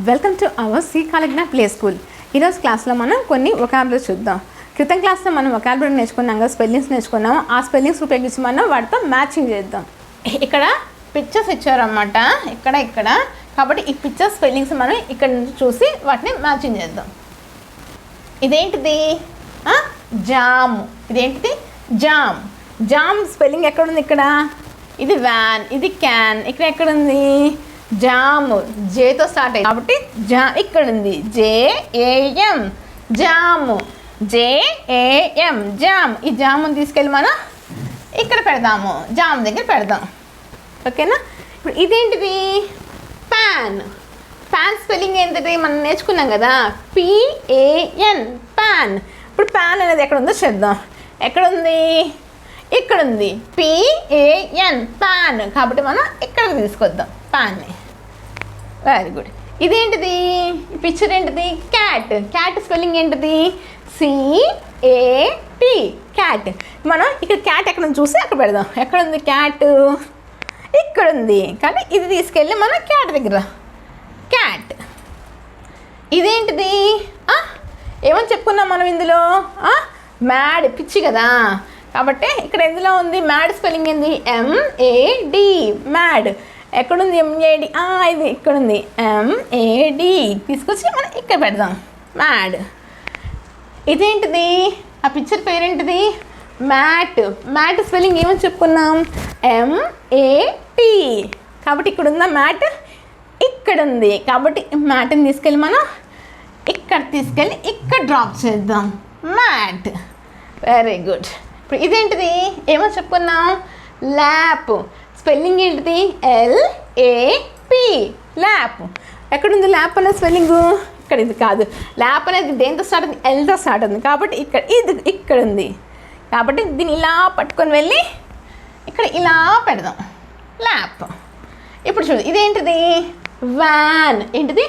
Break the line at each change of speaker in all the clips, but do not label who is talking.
Welcome to our సి కాలిగ్నా play school. ఈరోజు క్లాస్లో మనం కొన్ని వొకాబులరీ చూద్దాం. క్రితం క్లాస్లో మనం వొకాబులరీ నేర్చుకున్నాం కదా, స్పెల్లింగ్స్ నేర్చుకున్నాము. ఆ స్పెల్లింగ్స్ ఉపయోగించి మనం వాటితో మ్యాచింగ్ చేద్దాం. ఇక్కడ పిక్చర్స్ ఇచ్చారన్నమాట, ఇక్కడ కాబట్టి ఈ పిక్చర్స్ స్పెల్లింగ్స్ మనం ఇక్కడ నుంచి చూసి వాటిని మ్యాచింగ్ చేద్దాం. ఇదేంటిది? జామ్. ఇదేంటిది? జామ్. జామ్ స్పెల్లింగ్ ఎక్కడుంది? ఇక్కడ. ఇది వ్యాన్, ఇది క్యాన్. ఇక్కడ ఎక్కడుంది? జామ్. జేతో స్టార్ట్ అయ్యి కాబట్టి ఇక్కడ ఉంది. JAM jam. JAM jam. ఈ జాముని తీసుకెళ్ళి మనం ఇక్కడ పెడదాము, జామ్ దగ్గర పెడదాం. ఓకేనా? ఇప్పుడు ఇదేంటిది? ప్యాన్. ప్యాన్ స్పెల్లింగ్ ఏంటిది? మనం నేర్చుకున్నాం కదా, PAN ప్యాన్. ఇప్పుడు ప్యాన్ అనేది ఎక్కడ ఉందో చూద్దాం. ఎక్కడుంది? ఇక్కడ ఉంది. PAN pan. కాబట్టి మనం ఇక్కడికి తీసుకొద్దాం ప్యాన్ని. Very good. ఇదేంటిది? పిక్చర్ ఏంటిది? క్యాట్. క్యాట్ స్పెల్లింగ్ ఏంటిది? CAT cat. మనం ఇక్కడ క్యాట్ ఎక్కడ చూసి అక్కడ పెడదాం. ఎక్కడుంది క్యాట్? ఇక్కడ ఉంది. కానీ ఇది తీసుకెళ్ళి మనం క్యాట్ దగ్గర. క్యాట్. ఇదేంటిది? ఏమని చెప్పుకున్నాం మనం ఇందులో? మ్యాడ్. పిచ్చి కదా, కాబట్టి ఇక్కడ ఎందులో ఉంది? మ్యాడ్ స్పెల్లింగ్ ఏంది? MAD mad. ఎక్కడుంది? MAD. ఇది ఇక్కడ ఉంది. MAD తీసుకొచ్చి మనం ఇక్కడ పెడదాం. మ్యాడ్. ఇదేంటిది? ఆ పిక్చర్ పేరేంటిది? మ్యాట్. మ్యాట్ స్పెల్లింగ్ ఏమని చెప్పుకున్నాం? MAT. కాబట్టి ఇక్కడ ఉందా మ్యాట్? ఇక్కడ ఉంది. కాబట్టి మ్యాట్ని తీసుకెళ్ళి మనం ఇక్కడ తీసుకెళ్ళి ఇక్కడ డ్రాప్ చేద్దాం. మ్యాట్. Very good. ఇప్పుడు ఇదేంటిది? ఏమో చెప్పుకున్నాం? ల్యాప్. స్పెల్లింగ్ ఏంటిది? LAP lap. ఎక్కడుంది ల్యాప్ అనే స్పెల్లింగు? ఇక్కడ. ఇది కాదు. ల్యాప్ అనేది దేంతో స్టార్ట్ అవుతుంది? Lతో స్టార్ట్ అవుతుంది. కాబట్టి ఇది ఇక్కడ ఉంది. కాబట్టి దీన్ని ఇలా పట్టుకొని వెళ్ళి ఇక్కడ ఇలా పెడదాం. ల్యాప్. ఇప్పుడు చూడు, ఇదేంటిది? వ్యాన్. ఏంటిది?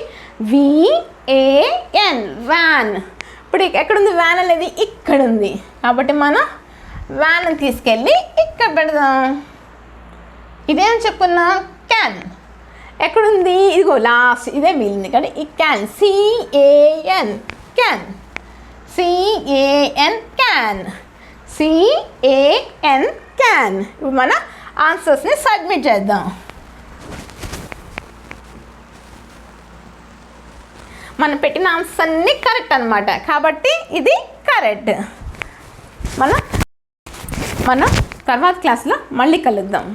VAN van. ఇప్పుడు ఎక్కడుంది వ్యాన్ అనేది? ఇక్కడ ఉంది. కాబట్టి మనం వ్యాన్ తీసుకెళ్ళి ఇక్కడ పెడదాం. ఇదేం చెప్పుకున్నా? క్యాన్. ఎక్కడుంది? ఇదిగో లాస్ట్ ఇదే మిగిలింది. కానీ ఈ can. CAN can. CAN can. CAN can. ఇప్పుడు మన ఆన్సర్స్ని సబ్మిట్ చేద్దాం. మనం పెట్టిన ఆన్సర్స్ అన్నీ కరెక్ట్ అనమాట. కాబట్టి ఇది కరెక్ట్. మనం తర్వాత క్లాస్లో మళ్ళీ కలుద్దాం.